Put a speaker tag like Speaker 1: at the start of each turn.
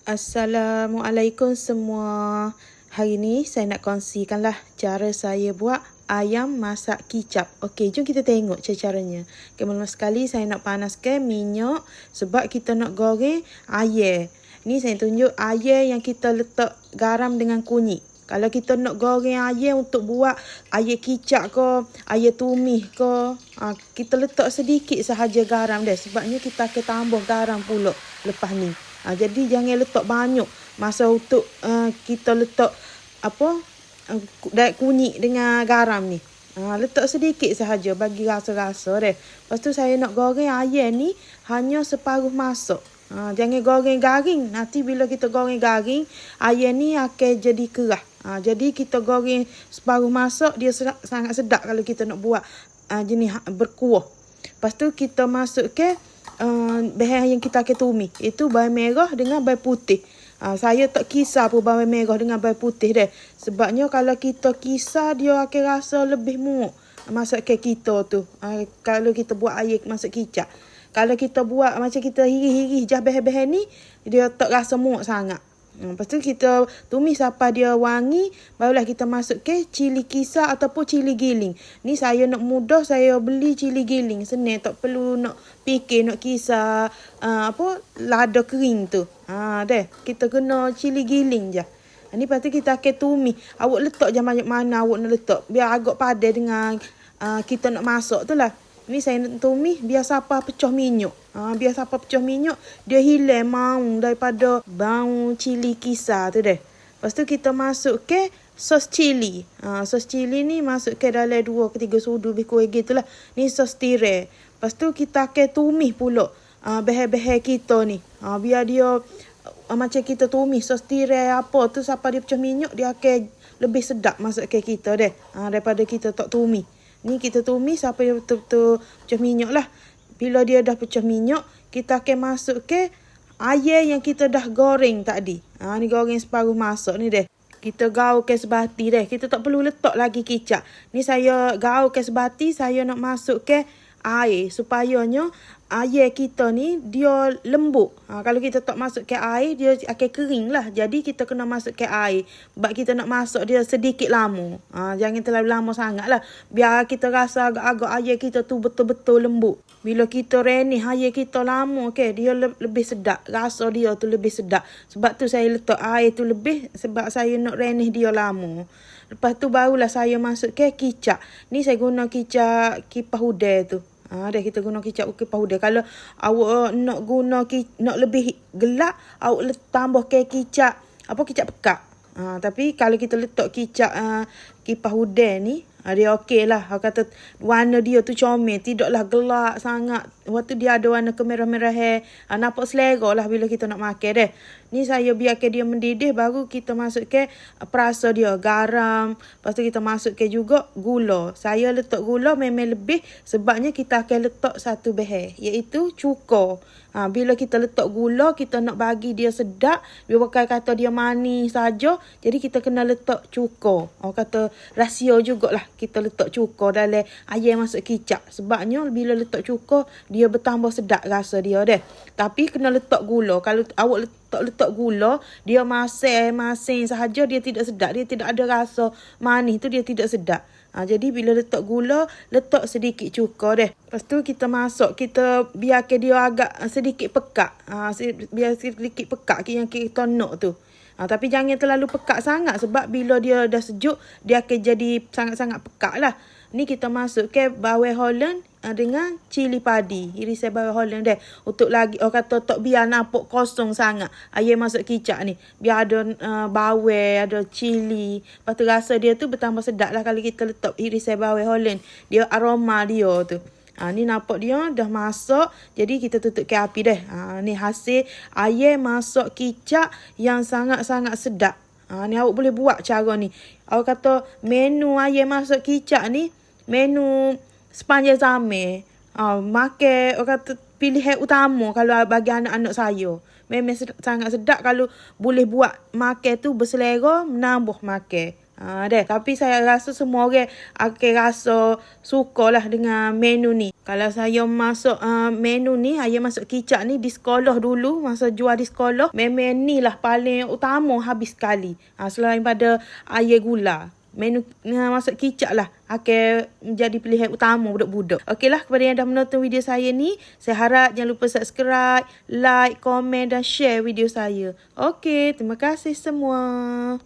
Speaker 1: Assalamualaikum semua. Hari ni saya nak kongsikanlah cara saya buat ayam masak kicap. Okey, jom kita tengok caranya. Pertama sekali saya nak panaskan minyak sebab kita nak goreng ayam. Ni saya tunjuk ayam yang kita letak garam dengan kunyit. Kalau kita nak goreng ayam untuk buat ayam kicap ke, ayam tumis ke, kita letak sedikit sahaja garam dia. Sebabnya kita akan tambah garam pula lepas ni. Jadi jangan letak banyak masa untuk kita letak kunyit dengan garam ni. Letak sedikit sahaja bagi rasa-rasa deh. Lepas tu saya nak goreng ayam ni hanya separuh masak. Jangan goreng garing. Nanti bila kita goreng garing, ayam ni akan jadi kerah. Jadi kita goreng separuh masak, dia sangat sedap kalau kita nak buat jenis berkuah. Lepas tu kita masuk ke bahan yang kita akan tumis. Itu bawang merah dengan bawang putih. Saya tak kisar pun bawang merah dengan bawang putih deh. Sebabnya kalau kita kisar, dia akan rasa lebih muak masak ke kita tu. Kalau kita buat air masak kicap. Kalau kita buat macam kita hiri-hiri jah bahan-bahan ni, dia tak rasa muak sangat. Lepas tu kita tumis sampai dia wangi, barulah kita masuk ke cili kisar ataupun cili giling. Ni saya nak mudah, saya beli cili giling. Senang, tak perlu nak fikir nak kisar lada kering tu. Deh, kita guna cili giling je. Ni lepas tu kita akan tumis. Awak letak je banyak mana awak nak letak. Biar agak padan dengan kita nak masak tu lah. Ni saya nak tumis biar sampai pecah minyak. Biar sampai pecah minyak, dia hilang maung daripada bau cili kisar tu deh. Lepas tu kita masuk ke sos cili. Sos cili ni masuk ke dalam 2 ke 3 sudu lebih kurang gitu lah. Ni sos tirai. Lepas tu kita akan tumis pula bahan-bahan kita ni. Biar dia macam kita tumis sos tirai apa tu sampai dia pecah minyak, dia akan lebih sedap masuk ke kita deh. Daripada kita tak tumis. Ni kita tumis sampai dia betul-betul pecah minyak lah. Bila dia dah pecah minyak, kita akan masuk ke ayam yang kita dah goreng tadi. Ni goreng separuh masak ni deh. Kita gaulkan sebati deh. Kita tak perlu letak lagi kicap. Ni saya gaulkan sebati, saya nak masuk ke air supayanya ayam kita ni dia lembut. Kalau kita tak masuk ke air, dia akan kering lah. Jadi kita kena masuk ke air. Sebab kita nak masak dia sedikit lama. Jangan terlalu lama sangat lah. Biar kita rasa agak-agak ayam kita tu betul-betul lembut. Bila kita renih ayam kita lama, dia lebih sedap. Rasa dia tu lebih sedap. Sebab tu saya letak air tu lebih. Sebab saya nak renih dia lama. Lepas tu barulah saya masuk ke kicap. Ni saya guna kicap kipas udang tu. Dah kita guna kicap kipas udang. Kalau awak nak guna nak lebih gelap, awak tambah ke kicap pekat. Tapi kalau kita letak kicap kipas udang ni, dia okey lah. Dia kata warna dia tu comel, tidaklah gelap sangat. Waktu dia ada warna kemerah-merahan. Nampak selera lah bila kita nak makan deh. Ni saya biarkan dia mendidih, baru kita masuk ke perasa dia, garam. Lepas tu kita masuk ke juga gula. Saya letak gula memang lebih sebabnya kita akan letak satu bahan, iaitu cuka. Bila kita letak gula, kita nak bagi dia sedap. Dia bukan kata dia manis saja, jadi kita kena letak cuka. Kata rahsia jugalah kita letak cuka dalam ayam masak kicap. Sebabnya bila letak cuka, dia bertambah sedap rasa dia deh. Tapi kena letak gula. Kalau awak letak gula, dia masin sahaja, dia tidak sedap. Dia tidak ada rasa manis tu, dia tidak sedap. Jadi bila letak gula, letak sedikit cuka deh. Lepas tu kita masak, kita biarkan dia agak sedikit pekat. Biar sedikit pekat yang kita nak tu. Tapi jangan terlalu pekat sangat sebab bila dia dah sejuk, dia akan jadi sangat-sangat pekat lah. Ni kita masuk ke bawang Holland dengan cili padi. Irisan bawang Holland deh. Untuk lagi, kata tak biar nampak kosong sangat ayam masak kicap ni. Biar ada bawang, ada cili. Lepas tu rasa dia tu bertambah sedap lah kalau kita letak irisan bawang Holland. Dia aroma dia tu. Ni nampak dia dah masak. Jadi kita tutup ke api deh. Ni hasil ayam masak kicap yang sangat-sangat sedap. Ni awak boleh buat cara ni. Awak kata menu ayam masak kicap ni menu sepanjang zaman. Makan, awak kata pilihan utama kalau bagi anak-anak saya. Memang sangat sedap kalau boleh buat makan tu berselera, menambah makan. Tapi saya rasa semua orang akan rasa suka lah dengan menu ni. Kalau saya masuk menu ni, saya masuk kicap ni di sekolah dulu. Masa jual di sekolah, memang ni lah paling utama habis sekali. Selain pada air gula. Menu masuk kicap lah akan menjadi pilihan utama budak-budak. Okeylah, kepada yang dah menonton video saya ni, saya harap jangan lupa subscribe, like, komen dan share video saya. Okey, terima kasih semua.